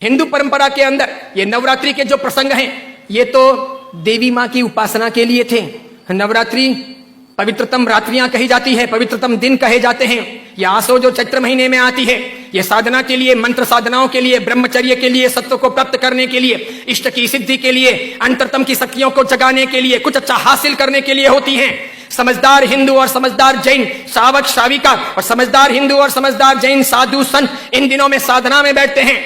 हिंदू परंपरा के अंदर ये नवरात्रि के जो प्रसंग हैं, ये तो देवी मां की उपासना के लिए थे। नवरात्रि पवित्रतम रात्रियां कही जाती है, पवित्रतम दिन कहे जाते हैं। यह आसो जो चैत्र महीने में आती है, यह साधना के लिए, मंत्र साधनाओं के लिए, ब्रह्मचर्य के लिए, सत्व को प्राप्त करने के लिए, इष्ट की सिद्धि के लिए, अंतरतम की शक्तियों को जगाने के लिए, कुछ अच्छा हासिल करने के लिए होती हैं। समझदार हिंदू और समझदार जैन श्रावक श्राविका और समझदार हिंदू और समझदार जैन साधु संत इन दिनों में साधना में बैठते हैं,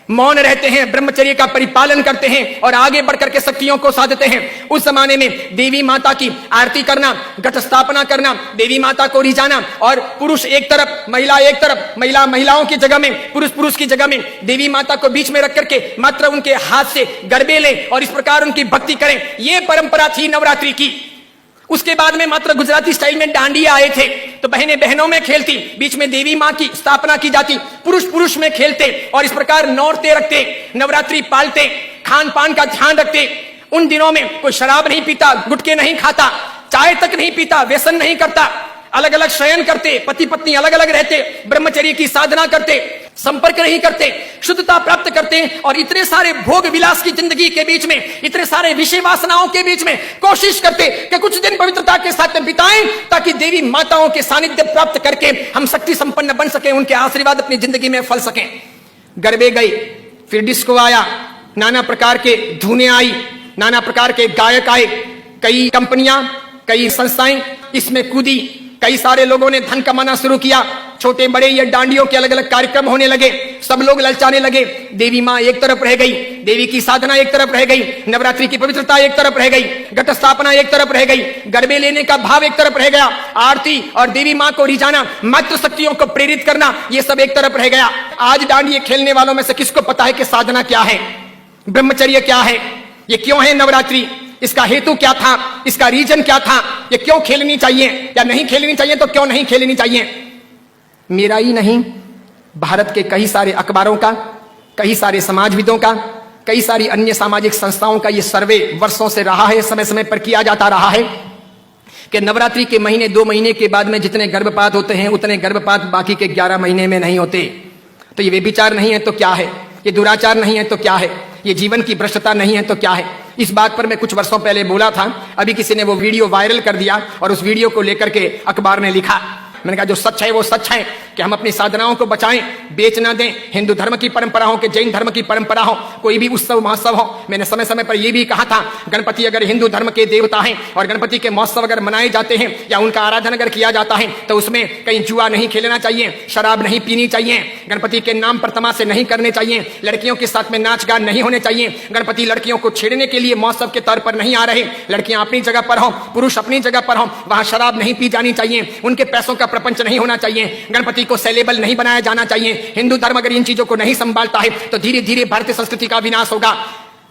मौन रहते हैं, ब्रह्मचर्य का परिपालन करते हैं और आगे बढ़कर के शक्तियों को साधते हैं। उस जमाने में देवी माता की आरती करना, घट स्थापना करना, देवी माता को रिझाना और पुरुष एक तरफ, महिला एक तरफ, महिलाओं की जगह में, पुरुष की जगह में, देवी माता को बीच में रख करके मात्र उनके हाथ से गरबे लें और इस प्रकार उनकी भक्ति करें। यह परंपरा थी नवरात्रि की। उसके बाद में मात्र गुजराती स्टाइल में डांडिया आए थे, तो बहनें बहनों में खेलती, बीच में देवी मां की स्थापना की जाती, पुरुष में खेलते और इस प्रकार नौरते रखते, नवरात्रि पालते, खान पान का ध्यान रखते। उन दिनों में कोई शराब नहीं पीता, गुटखे नहीं खाता, चाय तक नहीं पीता, व्यसन नहीं करता, अलग अलग शयन करते, पति पत्नी अलग अलग रहते, ब्रह्मचर्य की साधना करते, संपर्क नहीं करते, शुद्धता प्राप्त करते और इतने सारे भोग विलास की जिंदगी के बीच में, इतने सारे विषय वासनाओं के बीच में कोशिश करते कि कुछ दिन पवित्रता के साथ बिताएं, ताकि देवी माताओं के सानिध्य प्राप्त करके हम शक्ति संपन्न बन सके, उनके आशीर्वाद अपनी जिंदगी में फल सकें। गरबे गई, फिर डिस्को आया, नाना प्रकार के धुनें आई, नाना प्रकार के गायक आए, कई कंपनियां, कई संस्थाएं इसमें कूदी, कई सारे लोगों ने धन कमाना शुरू किया, छोटे बड़े ये डांडियों के अलग अलग कार्यक्रम होने लगे, सब लोग ललचाने लगे। देवी मां एक तरफ रह गई, देवी की साधना एक तरफ रह गई, नवरात्रि की पवित्रता एक तरफ रह गई, घट स्थापना एक तरफ रह गई, गरबे लेने का भाव एक तरफ रह गया, आरती और देवी मां को रिझाना, मातृ शक्तियों को प्रेरित करना, ये सब एक तरफ रह गया। आज डांडिये खेलने वालों में से किसको पता है कि साधना क्या है, ब्रह्मचर्य क्या है, ये क्यों है नवरात्रि, इसका हेतु क्या था, इसका रीजन क्या था, ये क्यों खेलनी चाहिए या नहीं खेलनी चाहिए, तो क्यों नहीं खेलनी चाहिए। मेरा ही नहीं, भारत के कई सारे अखबारों का, कई सारे समाजविदों का, कई सारी अन्य सामाजिक संस्थाओं का ये सर्वे वर्षों से रहा है, समय समय पर किया जाता रहा है कि नवरात्रि के महीने 2 महीने के बाद में जितने गर्भपात होते हैं, उतने गर्भपात बाकी के 11 महीने में नहीं होते। तो ये व्यभिचार नहीं है तो क्या है, ये दुराचार नहीं है तो क्या है, ये जीवन की भ्रष्टता नहीं है तो क्या है। इस बात पर मैं कुछ वर्षों पहले बोला था, अभी किसी ने वो वीडियो वायरल कर दिया और उस वीडियो को लेकर के अखबार ने लिखा। मैंने कहा जो सच है वो सच है कि हम अपनी साधनाओं को बचाएं, बेच ना दें। हिंदू धर्म की परंपरा हो कि जैन धर्म की परंपरा हो, कोई भी उत्सव महोत्सव हो, मैंने समय समय पर यह भी कहा था, गणपति अगर हिंदू धर्म के देवता हैं और गणपति के महोत्सव अगर मनाए जाते हैं या उनका आराधन अगर किया जाता है, तो उसमें कहीं जुआ नहीं खेलना चाहिए, शराब नहीं पीनी चाहिए, गणपति के नाम पर तमाशे नहीं करने चाहिए, लड़कियों के साथ में नाच गान नहीं होने चाहिए, गणपति लड़कियों को छेड़ने के लिए महोत्सव के तौर पर नहीं आ रहे, लड़कियां अपनी जगह पर हो, पुरुष अपनी जगह पर हो, वहां शराब नहीं पी जानी चाहिए, उनके पैसों का प्रपंच नहीं होना चाहिए, गणपति को सेलेबल नहीं बनाया जाना चाहिए। हिंदू धर्म अगर इन चीजों को नहीं संभालता है तो धीरे धीरे भारतीय संस्कृति का विनाश होगा।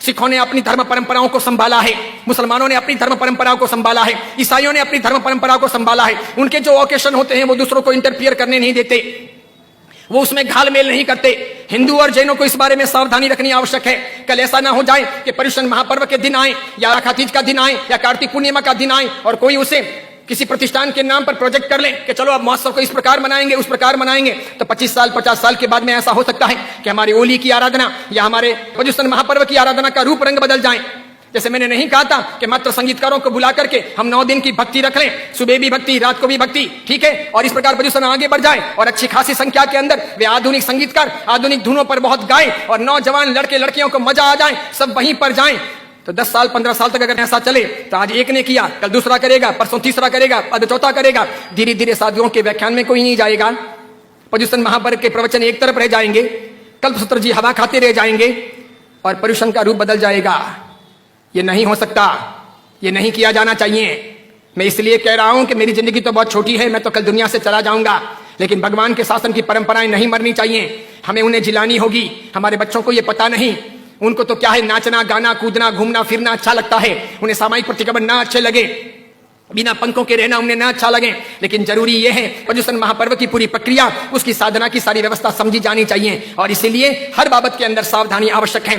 सिखों ने अपनी धर्म परंपराओं को संभाला है, मुसलमानों ने अपनी धर्म परंपराओं को संभाला है, ईसाइयों ने अपनी धर्म परंपराओं को संभाला है। उनके जो ओकेशन होते हैं वो दूसरों को इंटरफियर करने नहीं देते, वो उसमें घालमेल नहीं करते। हिंदू और जैनों को इस बारे में सावधानी रखनी आवश्यक है। कल ऐसा ना हो जाए कि पर्युषण महापर्व के दिन आए या आखातीज का दिन आए या कार्तिक पूर्णिमा का दिन आए और कोई उसे किसी प्रतिष्ठान के नाम पर प्रोजेक्ट कर ले कि चलो अब महोत्सव को इस प्रकार मनाएंगे, उस प्रकार मनाएंगे, तो 25 साल 50 साल के बाद में ऐसा हो सकता है कि हमारी होली की आराधना या हमारे पर्युषण महापर्व की आराधना का रूप रंग बदल जाए। जैसे मैंने नहीं कहा था कि मात्र संगीतकारों को बुला करके हम 9 दिन की भक्ति रख लें, सुबह भी भक्ति, रात को भी भक्ति, ठीक है, और इस प्रकार पर्युषण आगे बढ़ जाए और अच्छी खासी संख्या के अंदर वे आधुनिक संगीतकार आधुनिक धुनों पर बहुत गाएं और नौजवान लड़के लड़कियों को मजा आ जाए, सब वहीं पर जाएं। तो 10 साल 15 साल तक अगर ऐसा चले तो आज एक ने किया, कल दूसरा करेगा, परसों तीसरा करेगा, अब चौथा करेगा, धीरे धीरे साधुओं के व्याख्यान में कोई नहीं जाएगा, पर्युषण महापर्व के प्रवचन एक तरफ रह जाएंगे, कल्पसूत्र जी हवा खाते रह जाएंगे और पर्युषण का रूप बदल जाएगा। ये नहीं हो सकता, ये नहीं किया जाना चाहिए। मैं इसलिए कह रहा हूं कि मेरी जिंदगी तो बहुत छोटी है, मैं तो कल दुनिया से चला जाऊंगा, लेकिन भगवान के शासन की परंपराएं नहीं मरनी चाहिए, हमें उन्हें जिलानी होगी। हमारे बच्चों को ये पता नहीं, उनको तो क्या है, नाचना गाना कूदना घूमना फिरना अच्छा लगता है, उन्हें सामाजिक प्रतिक्रमण ना अच्छे लगे, बिना पंखों के रहना उन्हें ना अच्छा लगे, लेकिन जरूरी यह है पर्युषण महापर्व की पूरी प्रक्रिया, उसकी साधना की सारी व्यवस्था समझी जानी चाहिए और इसीलिए हर बाबत के अंदर सावधानी आवश्यक है।